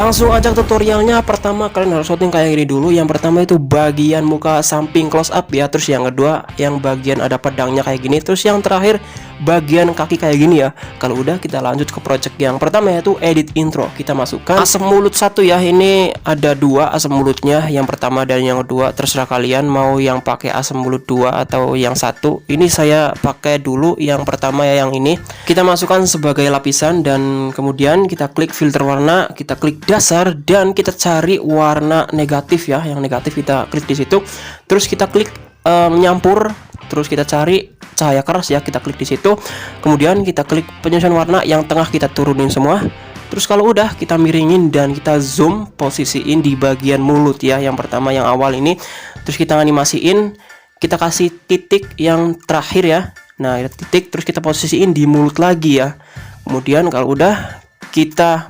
Langsung aja tutorialnya. Pertama kalian harus setting kayak gini dulu. Yang pertama itu bagian muka samping close up ya. Terus yang kedua yang bagian ada pedangnya kayak gini. Terus yang terakhir bagian kaki kayak gini ya. Kalau udah kita lanjut ke project yang pertama yaitu edit intro. Kita masukkan asam mulut satu ya. Ini ada dua asam mulutnya. Yang pertama dan yang kedua, terserah kalian mau yang pakai asam mulut dua atau yang satu. Ini saya pakai dulu yang pertama ya, yang ini. Kita masukkan sebagai lapisan dan kemudian kita klik filter warna, kita klik dasar dan kita cari warna negatif ya. Yang negatif kita klik di situ. Terus kita klik menyampur, terus kita cari cahaya keras ya, kita klik di situ. Kemudian kita klik penyusunan warna, yang tengah kita turunin semua. Terus kalau udah kita miringin dan kita zoom, posisiin di bagian mulut ya, yang pertama yang awal ini. Terus kita animasiin, kita kasih titik yang terakhir ya. Nah, titik, terus kita posisiin di mulut lagi ya. Kemudian kalau udah kita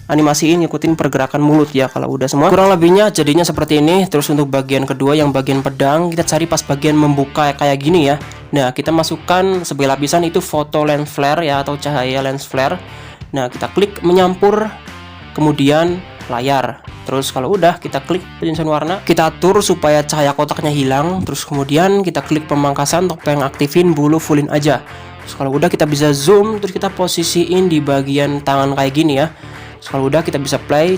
animasiin ngikutin pergerakan mulut ya. Kalau udah semua kurang lebihnya jadinya seperti ini. Terus untuk bagian kedua yang bagian pedang, kita cari pas bagian membuka kayak gini ya. Nah, kita masukkan sebagai lapisan itu foto lens flare ya, atau cahaya lens flare. Nah, kita klik menyampur, kemudian layar. Terus kalau udah kita klik penyusunan warna, kita atur supaya cahaya kotaknya hilang. Terus kemudian kita klik pemangkasan, topeng aktifin, bulu fullin aja. Terus kalau udah kita bisa zoom, terus kita posisiin di bagian tangan kayak gini ya. Terus kalau udah kita bisa play,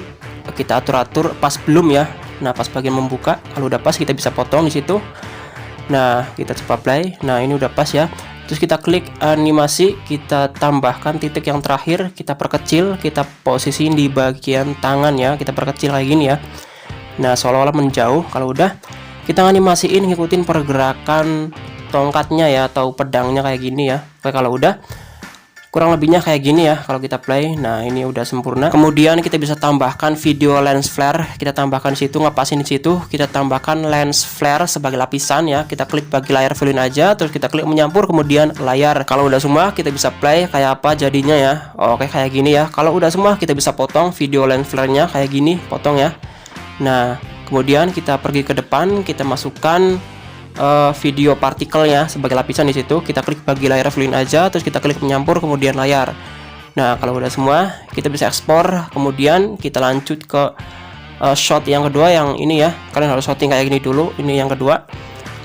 kita atur-atur pas belum ya. Nah, pas bagian membuka, kalau udah pas kita bisa potong di situ. Nah, kita coba play. Nah, ini udah pas ya. Terus kita klik animasi, kita tambahkan titik yang terakhir, kita perkecil, kita posisiin di bagian tangan ya, kita perkecil kayak gini ya. Nah, seolah-olah menjauh. Kalau udah kita animasiin ngikutin pergerakan tongkatnya ya, atau pedangnya kayak gini ya. Oke, kalau udah kurang lebihnya kayak gini ya kalau kita play. Nah, ini udah sempurna. Kemudian kita bisa tambahkan video lens flare, kita tambahkan di situ, ngepasin di situ, kita tambahkan lens flare sebagai lapisan ya. Kita klik bagi layar fill in aja, terus kita klik menyampur, kemudian layar. Kalau udah semua kita bisa play kayak apa jadinya ya. Oke, kayak gini ya. Kalau udah semua kita bisa potong video lens flare-nya kayak gini, potong ya. Nah, kemudian kita pergi ke depan, kita masukkan video partikelnya sebagai lapisan di situ. Kita klik bagi layar fill in aja, terus kita klik menyampur, kemudian layar. Nah, kalau udah semua kita bisa ekspor. Kemudian kita lanjut ke shot yang kedua, yang ini ya. Kalian harus shooting kayak gini dulu. Ini yang kedua.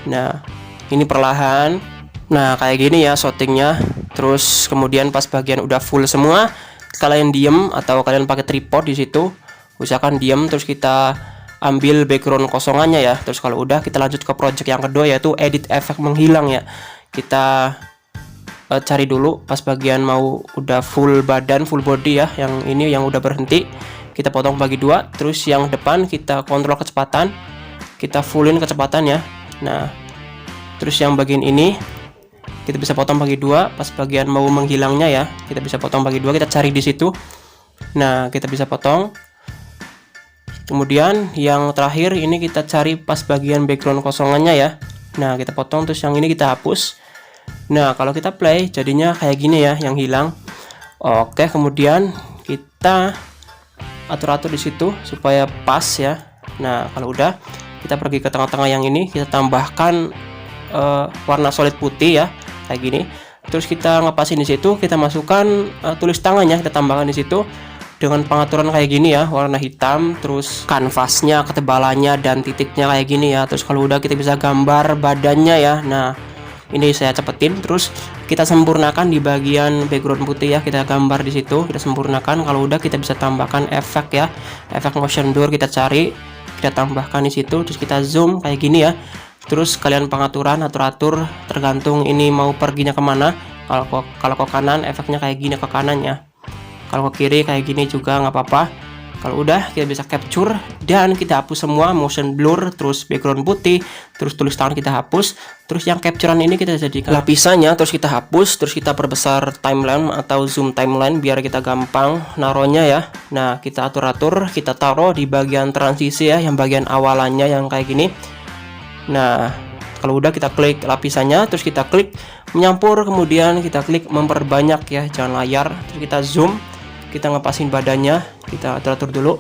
Nah, ini perlahan. Nah, kayak gini ya shootingnya. Terus kemudian pas bagian udah full semua, kalian diem atau kalian pakai tripod di situ. Usahakan diem, terus kita ambil background kosongannya ya. Terus kalau udah kita lanjut ke project yang kedua yaitu edit efek menghilang ya. Kita cari dulu pas bagian mau udah full badan, full body ya. Yang ini yang udah berhenti kita potong bagi dua. Terus yang depan kita kontrol kecepatan, kita fullin kecepatan ya. Nah, terus yang bagian ini kita bisa potong bagi dua. Pas bagian mau menghilangnya ya, kita bisa potong bagi dua. Kita cari di situ. Nah, kita bisa potong. Kemudian yang terakhir ini kita cari pas bagian background kosongannya ya. Nah, kita potong, terus yang ini kita hapus. Nah, kalau kita play jadinya kayak gini ya, yang hilang. Oke, kemudian kita atur-atur di situ supaya pas ya. Nah, kalau udah kita pergi ke tengah-tengah yang ini, kita tambahkan warna solid putih ya, kayak gini. Terus kita ngepasin di situ, kita masukkan tulis tangannya, kita tambahkan di situ dengan pengaturan kayak gini ya, warna hitam, terus kanvasnya, ketebalannya dan titiknya kayak gini ya. Terus kalau udah kita bisa gambar badannya ya. Nah, ini saya cepetin, terus kita sempurnakan di bagian background putih ya, kita gambar di situ, kita sempurnakan. Kalau udah kita bisa tambahkan efek ya, efek motion blur kita cari, kita tambahkan di situ, terus kita zoom kayak gini ya. Terus kalian pengaturan atur-atur tergantung ini mau perginya kemana. Kalau ke kanan efeknya kayak gini ke kanannya. Kalau ke kiri kayak gini juga nggak apa-apa. Kalau udah kita bisa capture dan kita hapus semua motion blur, terus background putih, terus tulis tangan kita hapus. Terus yang capturean ini kita jadikan lapisannya, terus kita hapus, terus kita perbesar timeline atau zoom timeline biar kita gampang naruhnya ya. Nah, kita atur-atur, kita taruh di bagian transisi ya, yang bagian awalannya yang kayak gini. Nah, kalau udah kita klik lapisannya, terus kita klik menyampur, kemudian kita klik memperbanyak ya, jangan layar. Terus kita zoom, kita ngepasin badannya, kita atur-atur dulu.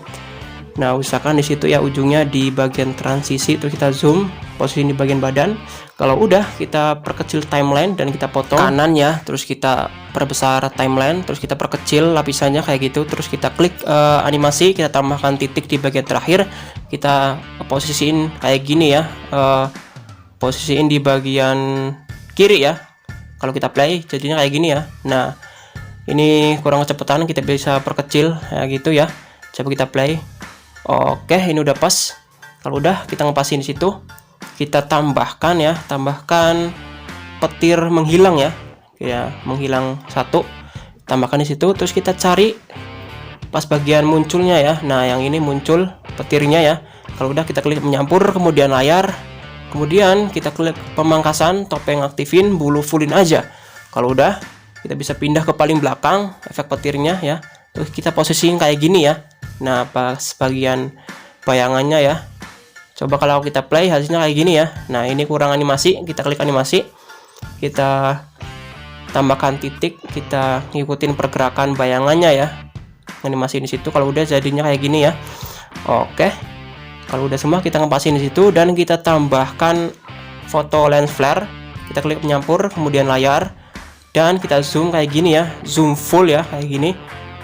Nah, usahakan di situ ya ujungnya di bagian transisi, terus kita zoom, posisi di bagian badan. Kalau udah, kita perkecil timeline dan kita potong kanan ya, terus kita perbesar timeline, terus kita perkecil lapisannya kayak gitu, terus kita klik animasi, kita tambahkan titik di bagian terakhir, kita posisiin kayak gini ya, posisiin di bagian kiri ya. Kalau kita play jadinya kayak gini ya. Nah, ini kurang kecepatan, kita bisa perkecil ya gitu ya. Coba kita play. Oke, ini udah pas. Kalau udah, kita ngepasin di situ. Kita tambahkan ya, tambahkan petir menghilang ya, menghilang satu, tambahkan di situ. Terus kita cari pas bagian munculnya ya. Nah, yang ini muncul petirnya ya. Kalau udah, kita klik menyampur, kemudian layar, kemudian kita klik pemangkasan, topeng aktifin, bulu fullin aja. Kalau udah, kita bisa pindah ke paling belakang efek petirnya ya. Terus kita posisiin kayak gini ya. Nah, pas bagian bayangannya ya. Coba kalau kita play hasilnya kayak gini ya. Nah, ini kurang animasi, kita klik animasi, kita tambahkan titik, kita ngikutin pergerakan bayangannya ya, animasi di situ. Kalau udah jadinya kayak gini ya. Oke, kalau udah semua kita ngepasin di situ dan kita tambahkan foto lens flare. Kita klik penyampur, kemudian layar, dan kita zoom kayak gini ya, zoom full ya kayak gini,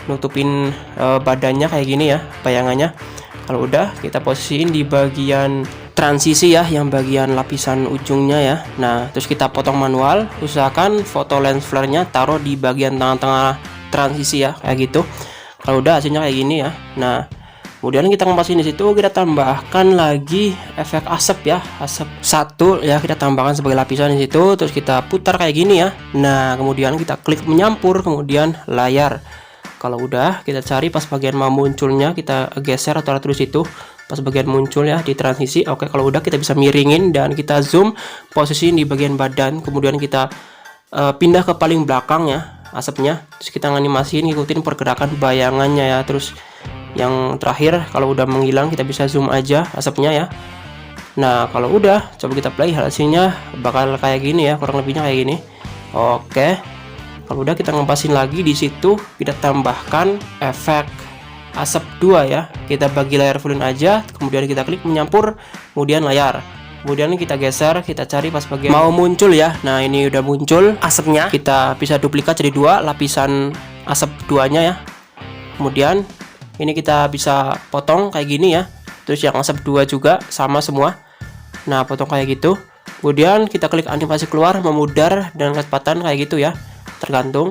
nutupin badannya kayak gini ya, bayangannya. Kalau udah, kita posisiin di bagian transisi ya, yang bagian lapisan ujungnya ya. Nah, terus kita potong manual. Usahakan foto lens flare-nya taruh di bagian tengah-tengah transisi ya, kayak gitu. Kalau udah hasilnya kayak gini ya. Nah, kemudian kita ngepasin di situ, kita tambahkan lagi efek asap ya, asap satu ya, kita tambahkan sebagai lapisan di situ. Terus kita putar kayak gini ya. Nah, kemudian kita klik menyampur, kemudian layar. Kalau udah, kita cari pas bagian mau munculnya, kita geser atau terus itu pas bagian muncul ya di transisi. Oke, kalau udah kita bisa miringin dan kita zoom posisiin di bagian badan, kemudian kita pindah ke paling belakang ya asapnya. Terus kita animasiin, ngikutin pergerakan bayangannya ya. Terus yang terakhir kalau udah menghilang kita bisa zoom aja asapnya ya. Nah, kalau udah, coba kita play, hasilnya bakal kayak gini ya, kurang lebihnya kayak gini. Oke. Kalau udah, kita ngepasin lagi di situ, kita tambahkan efek asap 2 ya. Kita bagi layar fullin aja, kemudian kita klik menyampur, kemudian layar. Kemudian kita geser, kita cari pas bagian mau muncul ya. Nah, ini udah muncul asapnya. Kita bisa duplikat jadi 2 lapisan asap 2-nya ya. Kemudian ini kita bisa potong kayak gini ya. Terus yang asap 2 juga sama semua. Nah, potong kayak gitu. Kemudian kita klik animasi keluar, memudar dan kecepatan kayak gitu ya. Tergantung.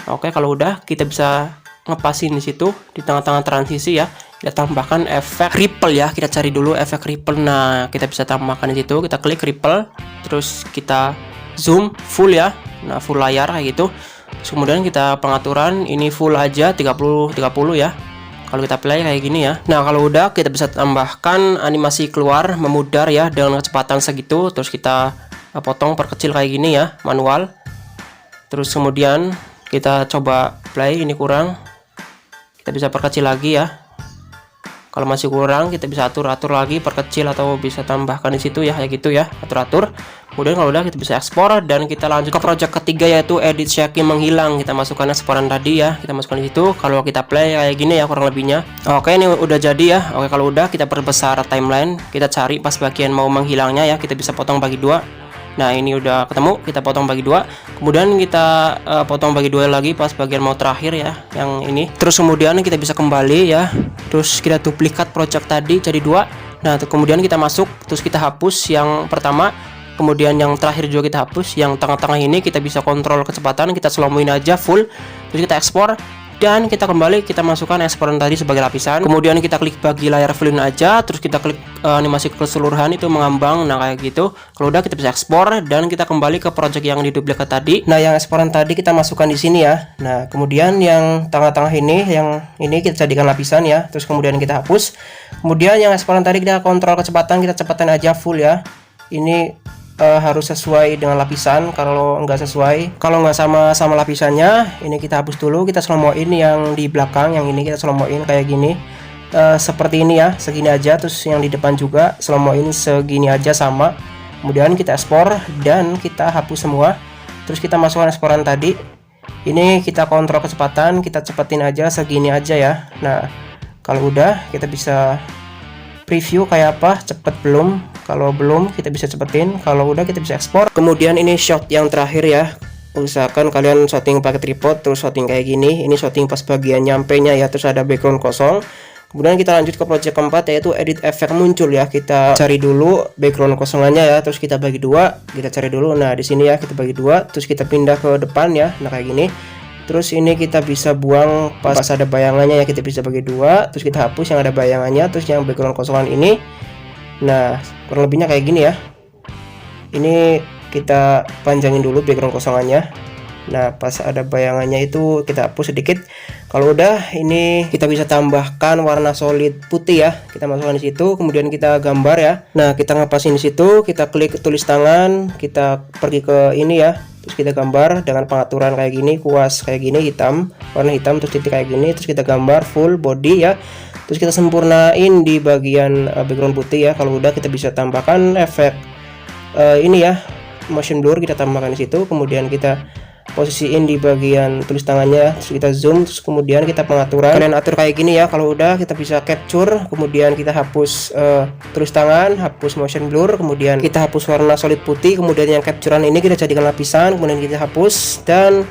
Oke, kalau udah kita bisa ngepasin di situ di tengah-tengah transisi ya. Kita tambahkan efek ripple ya. Kita cari dulu efek ripple. Nah, kita bisa tambahkan di situ. Kita klik ripple, terus kita zoom full ya. Nah, full layar kayak gitu. Terus kemudian kita pengaturan ini full aja 30 ya. Kalau kita play kayak gini ya. Nah, kalau udah kita bisa tambahkan animasi keluar, memudar ya dengan kecepatan segitu. Terus kita potong perkecil kayak gini ya, manual. Terus kemudian kita coba play, ini kurang, kita bisa perkecil lagi ya. Kalau masih kurang kita bisa atur-atur lagi, perkecil atau bisa tambahkan di situ ya, kayak gitu ya, atur-atur. Kemudian kalau udah kita bisa ekspor dan kita lanjut ke project ketiga yaitu edit shaking menghilang. Kita masukkan eksporan tadi ya, kita masukkan di situ. Kalau kita play kayak gini ya kurang lebihnya. Oke, ini udah jadi ya. Oke, kalau udah kita perbesar timeline, kita cari pas bagian mau menghilangnya ya, kita bisa potong bagi 2. Nah, ini udah ketemu, kita potong bagi 2. Kemudian kita potong bagi 2 lagi pas bagian mau terakhir ya, yang ini. Terus kemudian kita bisa kembali ya. Terus kita duplikat project tadi jadi 2. Nah, kemudian kita masuk, terus kita hapus yang pertama. Kemudian yang terakhir juga kita hapus. Yang tengah-tengah ini kita bisa kontrol kecepatan, kita slow-moin aja full. Terus kita ekspor. Dan kita kembali, kita masukkan eksporan tadi sebagai lapisan. Kemudian kita klik bagi layar fullin aja. Terus kita klik animasi keseluruhan itu mengambang. Nah, kayak gitu. Kalau udah kita bisa ekspor dan kita kembali ke project yang diduplikat tadi. Nah, yang eksporan tadi kita masukkan di sini ya. Nah, kemudian yang tengah-tengah ini, yang ini kita jadikan lapisan ya. Terus kemudian kita hapus. Kemudian yang eksporan tadi kita kontrol kecepatan, kita cepatan aja full ya. Ini harus sesuai dengan lapisan. Kalau nggak sesuai, kalau nggak sama lapisannya, ini kita hapus dulu. Kita slow-moin yang di belakang, yang ini kita slow-moin kayak gini, seperti ini ya, segini aja. Terus yang di depan juga slow-moin segini aja sama. Kemudian kita ekspor dan kita hapus semua. Terus kita masukkan eksporan tadi. Ini kita kontrol kecepatan, kita cepetin aja segini aja ya. Nah, kalau udah kita bisa preview kayak apa, cepet belum. Kalau belum kita bisa cepetin, kalau udah kita bisa ekspor. Kemudian ini shot yang terakhir ya. Usahakan kalian shooting pakai tripod, terus shooting kayak gini. Ini shooting pas bagian nyampe nya ya, terus ada background kosong. Kemudian kita lanjut ke project keempat, yaitu edit efek muncul ya. Kita cari dulu background kosongannya ya, terus kita bagi dua. Kita cari dulu. Nah di sini ya kita bagi dua, terus kita pindah ke depan ya. Nah kayak gini. Terus ini kita bisa buang pas ada bayangannya ya, kita bisa bagi dua. Terus kita hapus yang ada bayangannya, terus yang background kosongan ini. Nah kurang lebihnya kayak gini ya. Ini kita panjangin dulu background kosongannya. Nah pas ada bayangannya itu kita hapus sedikit. Kalau udah ini kita bisa tambahkan warna solid putih ya, kita masukkan di situ, kemudian kita gambar ya. Nah kita ngepasin di situ, kita klik tulis tangan, kita pergi ke ini ya, terus kita gambar dengan pengaturan kayak gini, kuas kayak gini, hitam, warna hitam, terus titik kayak gini, terus kita gambar full body ya. Terus kita sempurnain di bagian background putih ya. Kalau udah kita bisa tambahkan efek ini ya, motion blur, kita tambahkan di situ, kemudian kita posisiin di bagian tulis tangannya, terus kita zoom, terus kemudian kita pengaturan, kalian atur kayak gini ya. Kalau udah kita bisa capture, kemudian kita hapus tulis tangan, hapus motion blur, kemudian kita hapus warna solid putih, kemudian yang capturean ini kita jadikan lapisan, kemudian kita hapus dan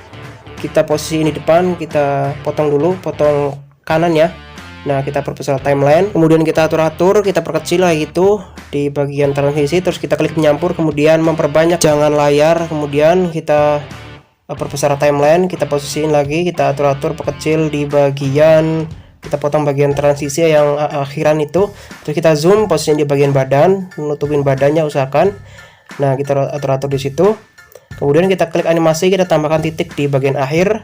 kita posisi ini depan, kita potong dulu, potong kanan ya. Nah kita perbesar timeline, kemudian kita atur-atur, kita perkecil lagi gitu di bagian transisi, terus kita klik menyampur, kemudian memperbanyak jangan layar, kemudian kita perbesar timeline, kita posisiin lagi, kita atur-atur perkecil di bagian, kita potong bagian transisi yang akhiran itu, terus kita zoom, posisiin di bagian badan, nutupin badannya usahakan. Nah kita atur-atur di situ, kemudian kita klik animasi, kita tambahkan titik di bagian akhir.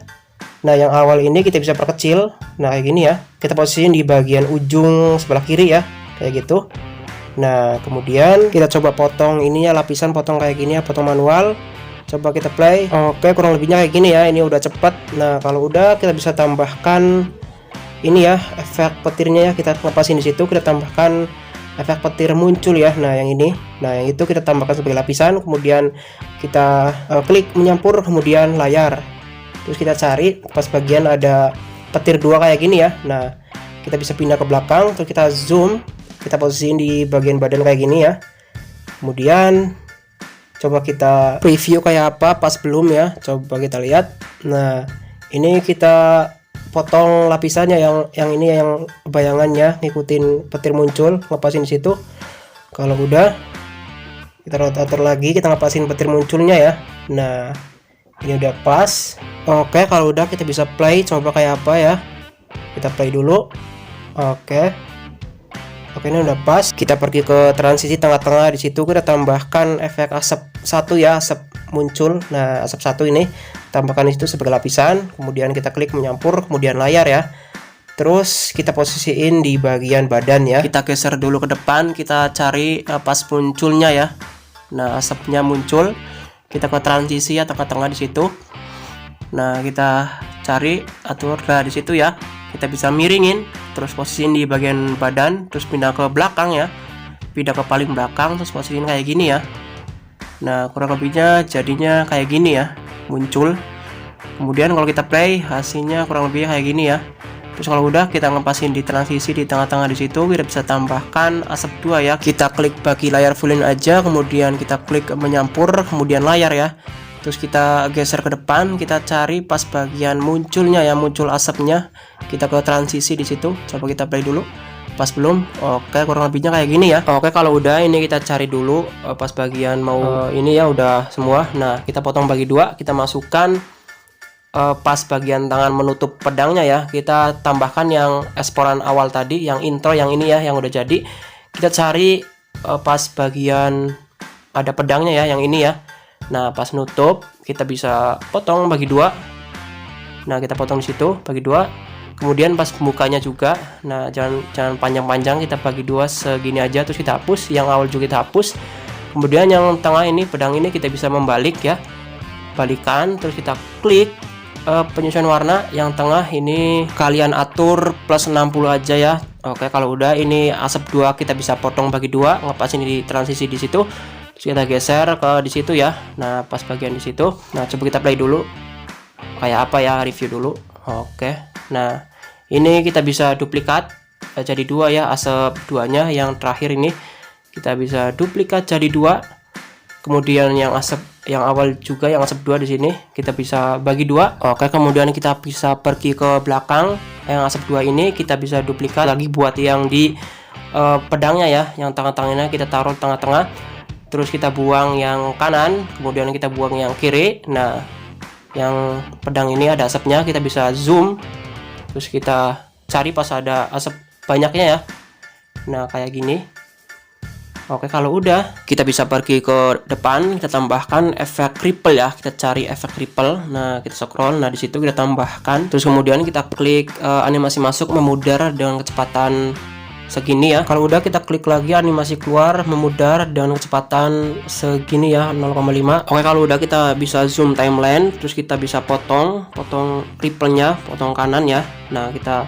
Nah yang awal ini kita bisa perkecil, nah kayak gini ya, kita posisiin di bagian ujung sebelah kiri ya, kayak gitu. Nah kemudian kita coba potong ininya, lapisan potong kayak gini ya, potong manual. Coba kita play. Oke kurang lebihnya kayak gini ya, ini udah cepet. Nah kalau udah kita bisa tambahkan ini ya, efek petirnya ya, kita lepasin di situ, kita tambahkan efek petir muncul ya. Nah yang ini, nah yang itu kita tambahkan sebagai lapisan, kemudian kita klik menyampur, kemudian layar, terus kita cari pas bagian ada petir dua kayak gini ya. Nah kita bisa pindah ke belakang, terus kita zoom, kita posisiin di bagian badan kayak gini ya. Kemudian coba kita preview kayak apa pas belum ya, coba kita lihat. Nah ini kita potong lapisannya, yang ini yang bayangannya ngikutin petir muncul, lepasin di situ. Kalau udah kita atur lagi, kita lepasin petir munculnya ya. Nah ini udah pas. Oke kalau udah kita bisa play, coba kayak apa ya, kita play dulu. Oke ini udah pas. Kita pergi ke transisi tengah-tengah, di situ kita tambahkan efek asap satu ya, asap muncul. Nah asap satu ini tambahkan di situ sebagai lapisan, kemudian kita klik menyampur, kemudian layar ya. Terus kita posisiin di bagian badan ya, kita geser dulu ke depan, kita cari pas munculnya ya. Nah asapnya muncul, kita ke transisi ya, tengah-tengah di situ. Nah kita cari, atur di situ ya. Kita bisa miringin, terus posisiin di bagian badan, terus pindah ke belakang ya, pindah ke paling belakang, terus posisiin kayak gini ya. Nah kurang lebihnya jadinya kayak gini ya, muncul. Kemudian kalau kita play, hasilnya kurang lebihnya kayak gini ya. Terus kalau udah kita ngepasin di transisi di tengah-tengah di situ, kita bisa tambahkan asap dua ya. Kita klik bagi layar fullin aja, kemudian kita klik menyampur, kemudian layar ya. Terus kita geser ke depan, kita cari pas bagian munculnya ya, muncul asapnya. Kita ke transisi di situ. Coba kita play dulu. Pas belum. Oke, kurang lebihnya kayak gini ya. Oke, kalau udah ini kita cari dulu pas bagian mau ini ya udah semua. Nah, kita potong bagi dua, kita masukkan pas bagian tangan menutup pedangnya ya. Kita tambahkan yang eksporan awal tadi, yang intro yang ini ya, yang udah jadi. Kita cari pas bagian ada pedangnya ya, yang ini ya. Nah pas nutup kita bisa potong bagi dua. Nah kita potong di situ bagi dua. Kemudian pas mukanya juga, nah jangan panjang-panjang, kita bagi dua segini aja, terus kita hapus. Yang awal juga kita hapus. Kemudian yang tengah ini, pedang ini kita bisa membalik ya, balikan, terus kita klik penyesuaian warna. Yang tengah ini kalian atur plus 60 aja ya. Oke kalau udah ini asap dua kita bisa potong bagi dua, ngepasin di transisi di situ. Terus kita geser ke di situ ya. Nah pas bagian di situ, nah coba kita play dulu kayak apa ya, review dulu. Oke nah ini kita bisa duplikat jadi dua ya, asap duanya yang terakhir ini kita bisa duplikat jadi 2. Kemudian yang asap yang awal juga, yang asap 2 di sini kita bisa bagi 2. Oke, kemudian kita bisa pergi ke belakang. Yang asap 2 ini kita bisa duplikat lagi buat yang di pedangnya ya, yang tengah-tengahnya kita taruh tengah-tengah. Terus kita buang yang kanan, kemudian kita buang yang kiri. Nah, yang pedang ini ada asapnya, kita bisa zoom. Terus kita cari pas ada asap banyaknya ya. Nah, kayak gini. Oke, kalau udah kita bisa pergi ke depan, kita tambahkan efek ripple ya. Kita cari efek ripple. Nah, kita scroll. Nah, di situ kita tambahkan. Terus kemudian kita klik animasi masuk memudar dengan kecepatan segini ya. Kalau udah kita klik lagi animasi keluar memudar dengan kecepatan segini ya, 0,5. Oke, kalau udah kita bisa zoom timeline. Terus kita bisa potong ripple-nya, potong kanan ya. Nah, kita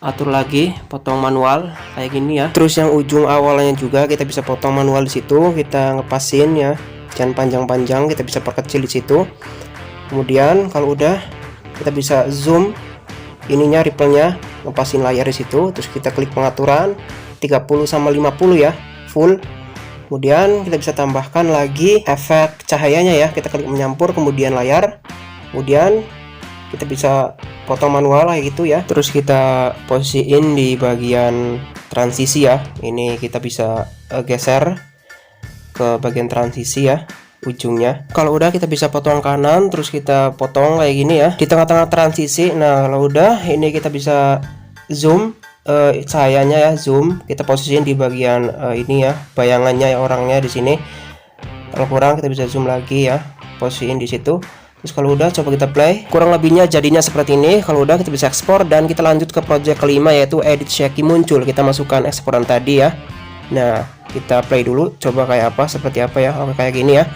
atur lagi, potong manual kayak gini ya. Terus yang ujung awalnya juga kita bisa potong manual di situ, kita ngepasin ya, jangan panjang-panjang, kita bisa perkecil di situ. Kemudian kalau udah kita bisa zoom ininya, ripple-nya, ngepasin layar di situ. Terus kita klik pengaturan 30 sama 50 ya, full. Kemudian kita bisa tambahkan lagi efek cahayanya ya, kita klik menyampur kemudian layar. Kemudian kita bisa potong manual kayak gitu ya. Terus kita posisiin di bagian transisi ya. Ini kita bisa geser ke bagian transisi ya, ujungnya. Kalau udah kita bisa potong kanan, terus kita potong kayak gini ya di tengah-tengah transisi. Nah, kalau udah ini kita bisa zoom cahayanya ya, zoom. Kita posisiin di bagian ini ya, bayangannya ya, orangnya di sini. Kalau kurang kita bisa zoom lagi ya, posisiin di situ. Terus kalau udah coba kita play, kurang lebihnya jadinya seperti ini. Kalau udah kita bisa ekspor dan kita lanjut ke project kelima yaitu edit shaky muncul. Kita masukkan eksporan tadi ya. Nah, kita play dulu, coba kayak apa, seperti apa ya. Oke, kayak gini ya.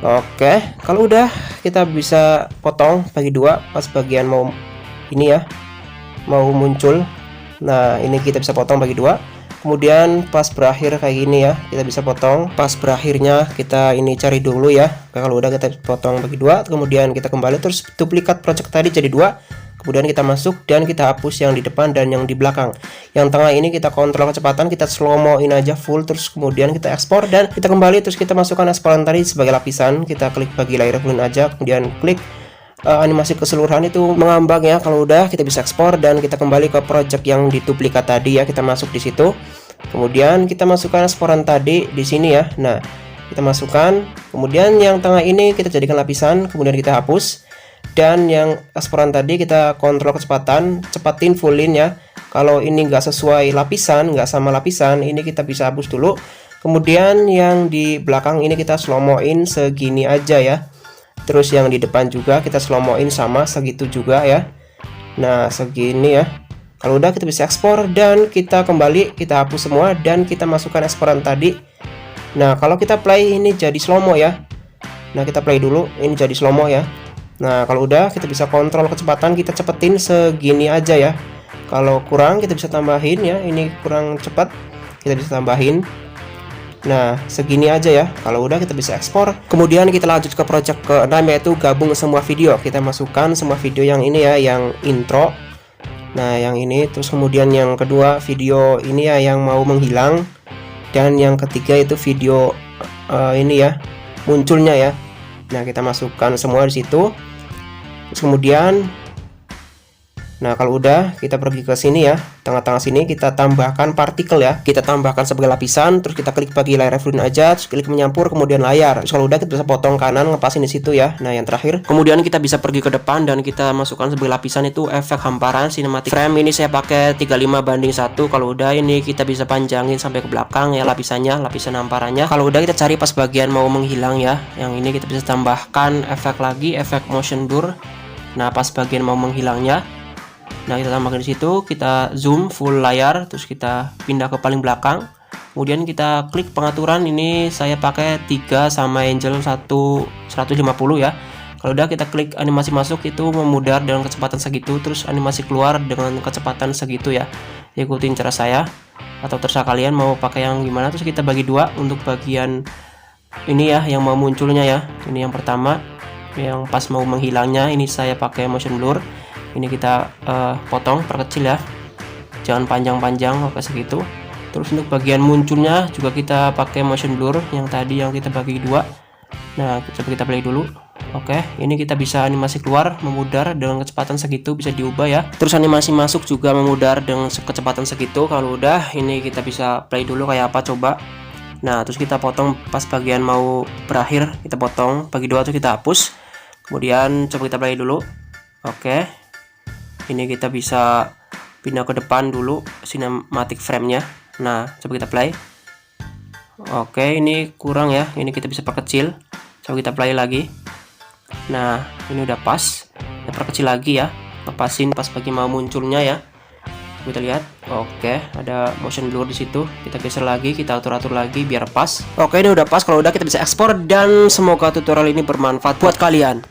Oke, kalau udah kita bisa potong bagi 2 pas bagian mau ini ya, mau muncul. Nah, ini kita bisa potong bagi 2. Kemudian pas berakhir kayak gini ya, kita bisa potong. Pas berakhirnya kita ini cari dulu ya. Kalau udah kita potong bagi 2, kemudian kita kembali terus duplikat project tadi jadi 2. Kemudian kita masuk dan kita hapus yang di depan dan yang di belakang. Yang tengah ini kita kontrol kecepatan, kita slow mo-in aja full, terus kemudian kita ekspor dan kita kembali terus kita masukkan eksporan tadi sebagai lapisan. Kita klik bagi layar full aja, kemudian klik animasi keseluruhan itu mengambang ya. Kalau udah kita bisa ekspor dan kita kembali ke project yang diduplikat tadi ya, kita masuk di situ. Kemudian kita masukkan eksporan tadi di sini ya. Nah, kita masukkan. Kemudian yang tengah ini kita jadikan lapisan, kemudian kita hapus. Dan yang eksporan tadi kita kontrol kecepatan, cepatin fullin ya. Kalau ini nggak sesuai lapisan, nggak sama lapisan, ini kita bisa hapus dulu. Kemudian yang di belakang ini kita slow mo-in segini aja ya. Terus yang di depan juga kita slow mo-in sama segitu juga ya. Nah, segini ya. Kalau udah kita bisa ekspor dan kita kembali, kita hapus semua dan kita masukkan eksporan tadi. Nah, kalau kita play ini jadi slow mo ya. Nah, kita play dulu, ini jadi slow mo ya. Nah, kalau udah kita bisa kontrol kecepatan, kita cepetin segini aja ya. Kalau kurang kita bisa tambahin ya, ini kurang cepat, kita bisa tambahin. Nah, segini aja ya. Kalau udah kita bisa ekspor. Kemudian kita lanjut ke project ke-6 yaitu gabung semua video. Kita masukkan semua video yang ini ya, yang intro. Nah, yang ini. Terus kemudian yang kedua video ini ya, yang mau menghilang. Dan yang ketiga itu video ini ya, munculnya ya. Nah, kita masukkan semua di situ. Terus kemudian, nah kalau udah kita pergi ke sini ya, tengah-tengah sini kita tambahkan partikel ya, kita tambahkan sebagai lapisan. Terus kita klik bagi layar reflect aja, terus klik menyampur kemudian layar. Terus kalau udah kita bisa potong kanan, ngepasin di situ ya. Nah, yang terakhir kemudian kita bisa pergi ke depan dan kita masukkan sebagai lapisan itu efek hamparan cinematic frame. Ini saya pakai 35:1. Kalau udah ini kita bisa panjangin sampai ke belakang ya lapisannya, lapisan hamparannya. Kalau udah kita cari pas bagian mau menghilang ya. Yang ini kita bisa tambahkan efek lagi, efek motion blur. Nah, pas bagian mau menghilangnya, nah kita tambahkan di situ, kita zoom full layar, terus kita pindah ke paling belakang. Kemudian kita klik pengaturan, ini saya pakai 3 sama angel 150 ya. Kalau udah kita klik animasi masuk itu memudar dengan kecepatan segitu, terus animasi keluar dengan kecepatan segitu ya. Ikutin cara saya atau terserah kalian mau pakai yang gimana. Terus kita bagi 2 untuk bagian ini ya, yang mau munculnya ya. Ini yang pertama, yang pas mau menghilangnya ini saya pakai motion blur. Ini kita potong, perkecil ya, jangan panjang-panjang, oke segitu. Terus untuk bagian munculnya juga kita pakai motion blur yang tadi yang kita bagi dua. Nah, coba kita play dulu. Oke, ini kita bisa animasi keluar memudar dengan kecepatan segitu, bisa diubah ya. Terus animasi masuk juga memudar dengan kecepatan segitu. Kalau udah, ini kita bisa play dulu kayak apa coba. Nah, terus kita potong pas bagian mau berakhir, kita potong bagi dua, terus kita hapus. Kemudian coba kita play dulu. Oke, ini kita bisa pindah ke depan dulu cinematic frame-nya. Nah, coba kita play. Oke, ini kurang ya, ini kita bisa perkecil. Coba kita play lagi. Nah, ini udah pas. Kita perkecil lagi ya, lepasin pas bagi mau munculnya ya. Kita lihat. Oke, ada motion blur di situ. Kita geser lagi, kita atur-atur lagi biar pas. Oke, ini udah pas. Kalau udah kita bisa ekspor, dan semoga tutorial ini bermanfaat buat kalian.